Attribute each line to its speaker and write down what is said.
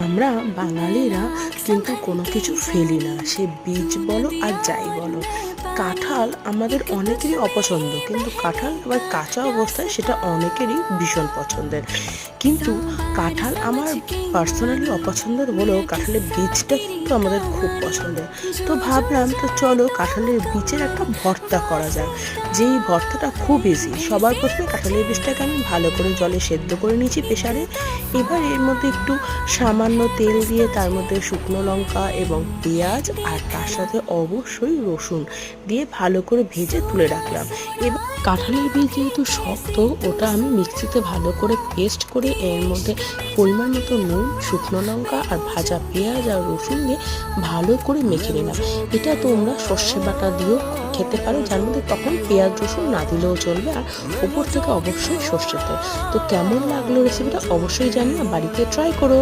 Speaker 1: আমরা বাঙালিরা কিন্তু কোনো কিছু ফেলি না, সে বীজ বলো আর যাই বলো। কাঁঠাল আমাদের অনেকেরই অপছন্দ, কিন্তু কাঁঠাল আবার কাঁচা অবস্থায় সেটা অনেকেরই ভীষণ পছন্দের। কিন্তু কাঁঠাল আমার পার্সোনালি অপছন্দের বলেও কাঁঠালের বীজটা কিন্তু আমাদের খুব পছন্দের। তো ভাবলাম, তো চলো কাঁঠালের বীজের একটা ভর্তা করা যাক। যেই ভর্তাটা খুব ইজি। সবার প্রথমে কাঁঠালের বীজটাকে আমি ভালো করে জলে সেদ্ধ করে নিয়েছি প্রেসারে। এবার এর মধ্যে একটু সামান্য তেল দিয়ে তার মধ্যে শুকনো লঙ্কা এবং পেঁয়াজ আর তার সাথে অবশ্যই রসুন দিয়ে ভালো করে ভেজে তুলে রাখলাম। এবার কাঁঠালের বীজ যেহেতু শক্ত, ওটা আমি মিক্সিতে ভালো করে পেস্ট করে এর মধ্যে পরিমাণ মতো নুন, শুকনো লঙ্কা আর ভাজা পেঁয়াজ আর রসুন দিয়ে ভালো করে মেখে নিলাম। এটা তোমরা সর্ষে বাটা দিয়েও খেতে পারো, যার মধ্যে তখন পেঁয়াজ রসুন না দিলেও চলবে, আর ওপর থেকে অবশ্যই সর্ষে তেল। তো কেমন লাগলো রেসিপিটা অবশ্যই জানিও, বাড়িতে ট্রাই করো।